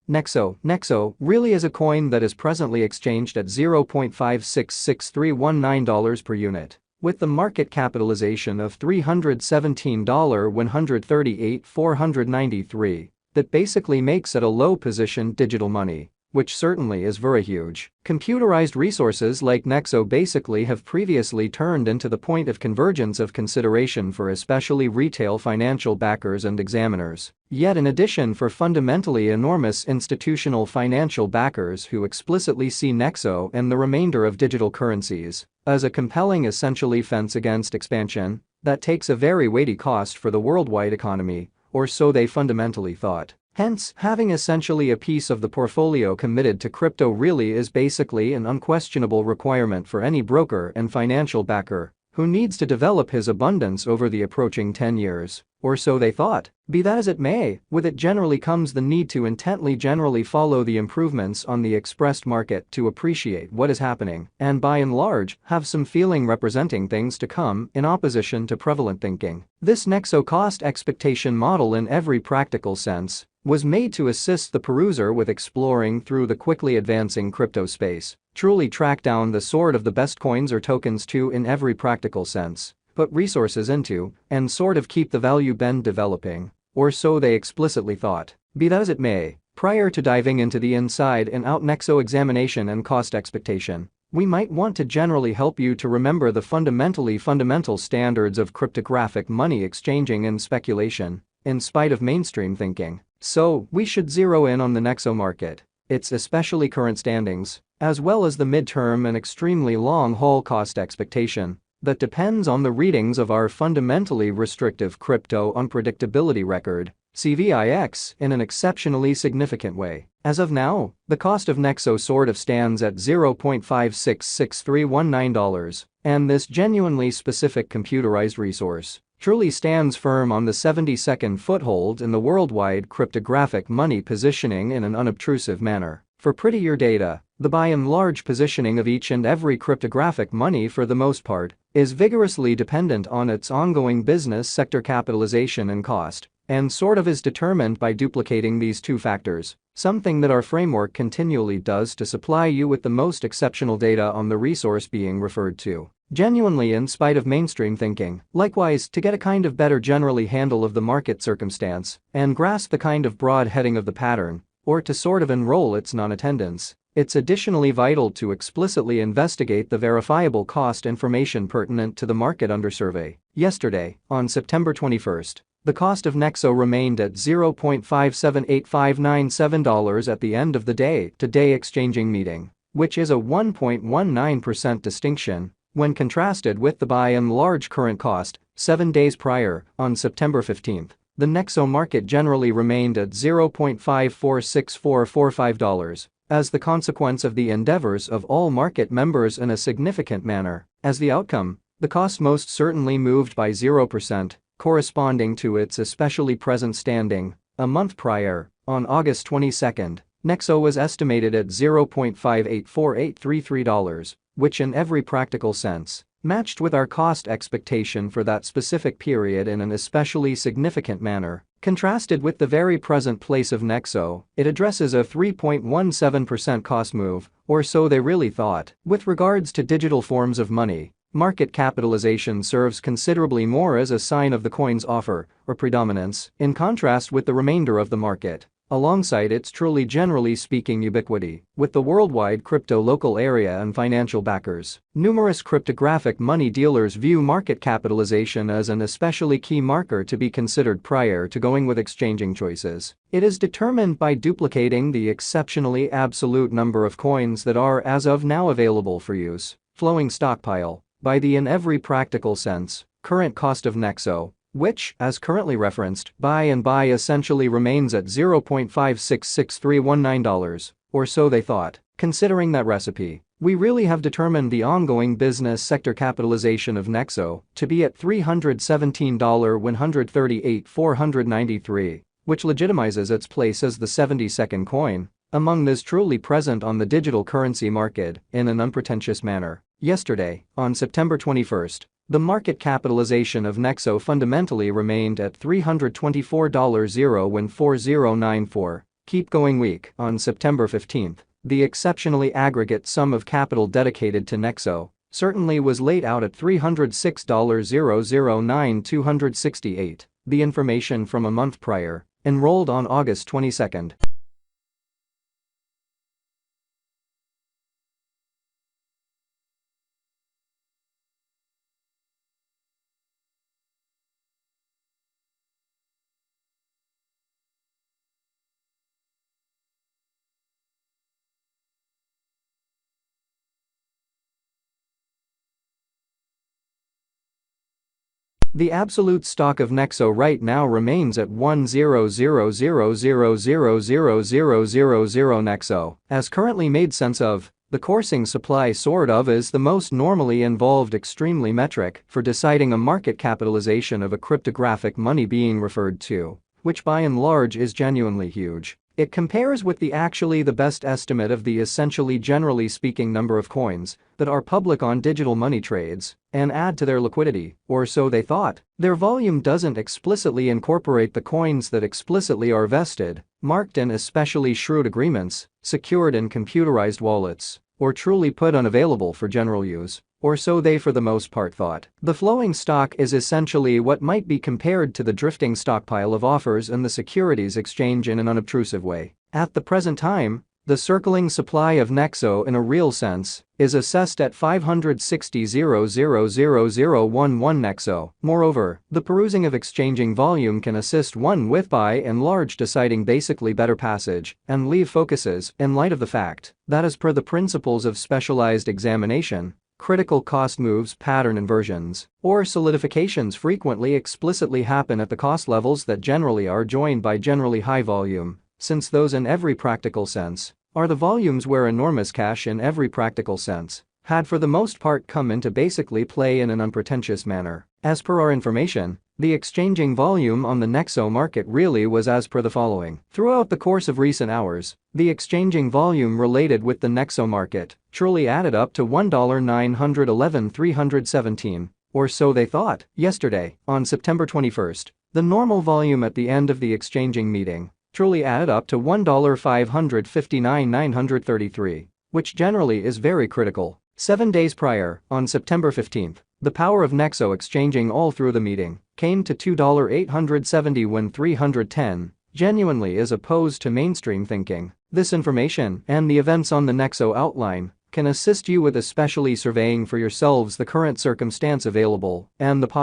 Nexo really is a coin that is presently exchanged at $0.566319 per unit, with the market capitalization of $317,138,493. That basically makes it a low-position digital money, which certainly is very huge. Computerized resources like Nexo basically have previously turned into the point of convergence of consideration for especially retail financial backers and examiners. Yet in addition, for fundamentally enormous institutional financial backers who explicitly see Nexo and the remainder of digital currencies as a compelling essentially fence against expansion that takes a very weighty cost for the worldwide economy, or so they fundamentally thought. Hence, having essentially a piece of the portfolio committed to crypto really is basically an unquestionable requirement for any broker and financial backer who needs to develop his abundance over the approaching 10 years, or so they thought. Be that as it may, with it generally comes the need to intently generally follow the improvements on the expressed market to appreciate what is happening and by and large have some feeling representing things to come in opposition to prevalent thinking. This Nexo cost expectation model in every practical sense was made to assist the peruser with exploring through the quickly advancing crypto space, truly track down the sort of the best coins or tokens to in every practical sense, put resources into, and sort of keep the value bend developing, or so they explicitly thought. Be that as it may, prior to diving into the inside and out Nexo examination and cost expectation, we might want to generally help you to remember the fundamental standards of cryptographic money exchanging and speculation, in spite of mainstream thinking. So, we should zero in on the Nexo market, its especially current standings, as well as the midterm and extremely long-haul cost expectation that depends on the readings of our fundamentally restrictive crypto unpredictability record, CVIX, in an exceptionally significant way. As of now, the cost of Nexo sort of stands at $0.566319, and this genuinely specific computerized resource truly stands firm on the 72nd foothold in the worldwide cryptographic money positioning in an unobtrusive manner. For prettier data, the by and large positioning of each and every cryptographic money for the most part is vigorously dependent on its ongoing business sector capitalization and cost, and sort of is determined by duplicating these two factors, something that our framework continually does to supply you with the most exceptional data on the resource being referred to. Genuinely in spite of mainstream thinking. Likewise, to get a kind of better generally handle of the market circumstance and grasp the kind of broad heading of the pattern, or to sort of enroll its non-attendance, it's additionally vital to explicitly investigate the verifiable cost information pertinent to the market under survey. Yesterday, on September 21st, the cost of Nexo remained at $0.578597 at the end of the day-to-day exchanging meeting, which is a 1.19% distinction when contrasted with the by and large current cost 7 days prior, on September 15th. The Nexo market generally remained at $0.546445 as the consequence of the endeavors of all market members in a significant manner. As the outcome, the cost most certainly moved by 0%, corresponding to its especially present standing. A month prior, on August 22nd, Nexo was estimated at $0.584833, which in every practical sense matched with our cost expectation for that specific period in an especially significant manner. Contrasted with the very present place of Nexo, it addresses a 3.17% cost move, or so they really thought. With regards to digital forms of money, market capitalization serves considerably more as a sign of the coin's offer or predominance, in contrast with the remainder of the market, alongside its truly generally speaking ubiquity with the worldwide crypto local area and financial backers. Numerous cryptographic money dealers view market capitalization as an especially key marker to be considered prior to going with exchanging choices. It is determined by duplicating the exceptionally absolute number of coins that are as of now available for use, flowing stockpile, by the in every practical sense, current cost of Nexo, which, as currently referenced, by essentially remains at $0.566319, or so they thought. Considering that recipe, we really have determined the ongoing business sector capitalization of Nexo to be at $317,138,493, which legitimizes its place as the 72nd coin among those truly present on the digital currency market in an unpretentious manner. Yesterday, on September 21st, the market capitalization of Nexo fundamentally remained at $324.04094, Keep going week. On September 15, the exceptionally aggregate sum of capital dedicated to Nexo certainly was laid out at $306,009,268, the information from a month prior, enrolled on August 22. The absolute stock of Nexo right now remains at 100,000,000,000 Nexo, as currently made sense of. The coursing supply sort of is the most normally involved extremely metric for deciding a market capitalization of a cryptographic money being referred to, which by and large is genuinely huge. It compares with the best estimate of the essentially generally speaking number of coins that are public on digital money trades and add to their liquidity, or so they thought. Their volume doesn't explicitly incorporate the coins that explicitly are vested, marked in especially shrewd agreements, secured in computerized wallets, or truly put unavailable for general use, or so they for the most part thought. The flowing stock is essentially what might be compared to the drifting stockpile of offers in the securities exchange in an unobtrusive way. At the present time, the circling supply of Nexo in a real sense is assessed at 560,000,011 Nexo. Moreover, the perusing of exchanging volume can assist one with by and large deciding basically better passage and leave focuses in light of the fact that as per the principles of specialized examination, critical cost moves, pattern inversions, or solidifications frequently explicitly happen at the cost levels that generally are joined by generally high volume, since those in every practical sense are the volumes where enormous cash in every practical sense had for the most part come into basically play in an unpretentious manner. As per our information, the exchanging volume on the Nexo market really was as per the following. Throughout the course of recent hours, the exchanging volume related with the Nexo market truly added up to $1,911,317, or so they thought. Yesterday, on September 21, the normal volume at the end of the exchanging meeting truly added up to $1,559,933, which generally is very critical. 7 days prior, on September 15, the power of Nexo exchanging all through the meeting came to $2,870,310, genuinely as opposed to mainstream thinking. This information and the events on the Nexo outline can assist you with especially surveying for yourselves the current circumstance available and the possibility